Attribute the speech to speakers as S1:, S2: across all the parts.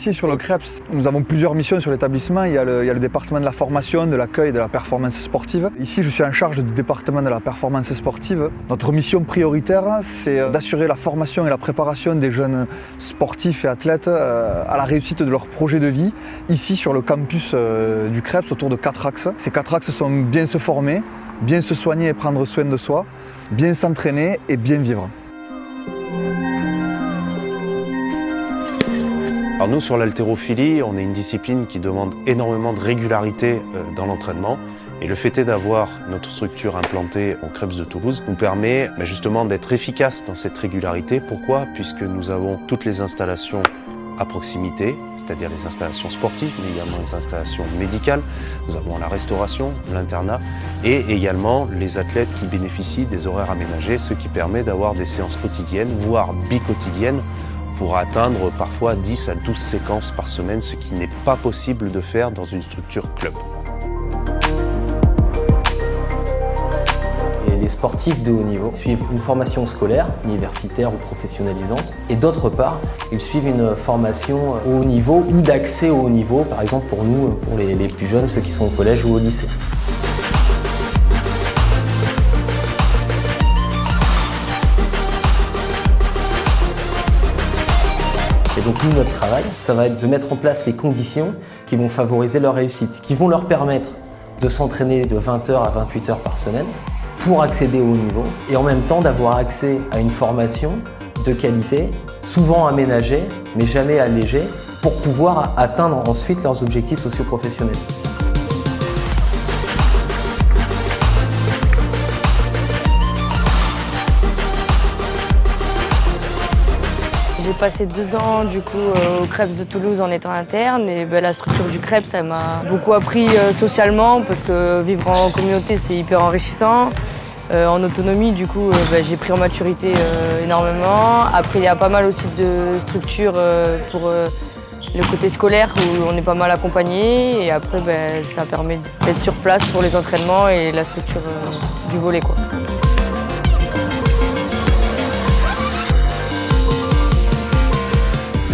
S1: Ici sur le Creps, nous avons plusieurs missions sur l'établissement. Il y a le département de la formation, de l'accueil et de la performance sportive. Ici, je suis en charge du département de la performance sportive. Notre mission prioritaire, c'est d'assurer la formation et la préparation des jeunes sportifs et athlètes à la réussite de leur projet de vie, ici sur le campus du Creps, autour de 4 axes. Ces 4 axes sont bien se former, bien se soigner et prendre soin de soi, bien s'entraîner et bien vivre.
S2: Alors nous, sur l'haltérophilie, on est une discipline qui demande énormément de régularité dans l'entraînement. Et le fait est d'avoir notre structure implantée au Creps de Toulouse nous permet justement d'être efficace dans cette régularité. Pourquoi ? Puisque nous avons toutes les installations à proximité, c'est-à-dire les installations sportives, mais également les installations médicales. Nous avons la restauration, l'internat et également les athlètes qui bénéficient des horaires aménagés, ce qui permet d'avoir des séances quotidiennes, voire biquotidiennes, pour atteindre parfois 10 à 12 séquences par semaine, ce qui n'est pas possible de faire dans une structure club.
S3: Et les sportifs de haut niveau suivent une formation scolaire, universitaire ou professionnalisante, et d'autre part, ils suivent une formation au haut niveau ou d'accès au haut niveau, par exemple pour nous, pour les plus jeunes, ceux qui sont au collège ou au lycée. Et donc nous, notre travail, ça va être de mettre en place les conditions qui vont favoriser leur réussite, qui vont leur permettre de s'entraîner de 20h à 28h par semaine pour accéder au haut niveau et en même temps d'avoir accès à une formation de qualité, souvent aménagée, mais jamais allégée, pour pouvoir atteindre ensuite leurs objectifs socio-professionnels.
S4: J'ai passé 2 ans du coup au Creps de Toulouse en étant interne et la structure du Creps ça m'a beaucoup appris socialement parce que vivre en communauté c'est hyper enrichissant. En autonomie du coup j'ai pris en maturité énormément. Après il y a pas mal aussi de structures pour le côté scolaire où on est pas mal accompagné et après ça permet d'être sur place pour les entraînements et la structure du volley quoi.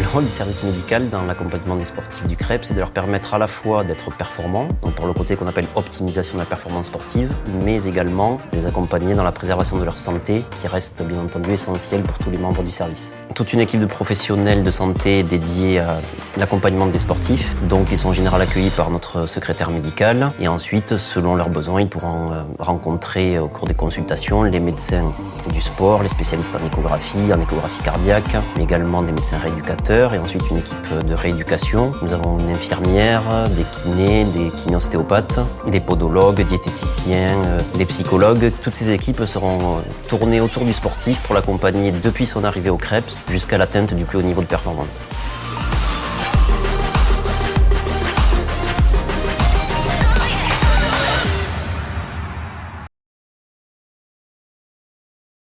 S5: Le rôle du service médical dans l'accompagnement des sportifs du Creps, c'est de leur permettre à la fois d'être performants, donc pour le côté qu'on appelle optimisation de la performance sportive, mais également de les accompagner dans la préservation de leur santé, qui reste bien entendu essentielle pour tous les membres du service. Toute une équipe de professionnels de santé dédiée à l'accompagnement des sportifs, donc ils sont en général accueillis par notre secrétaire médical, et ensuite, selon leurs besoins, ils pourront rencontrer au cours des consultations les médecins du sport, les spécialistes en échographie cardiaque, mais également des médecins rééducateurs, et ensuite une équipe de rééducation. Nous avons une infirmière, des kinés, des kinéostéopathes, des podologues, diététiciens, des psychologues. Toutes ces équipes seront tournées autour du sportif pour l'accompagner depuis son arrivée au Creps jusqu'à l'atteinte du plus haut niveau de performance.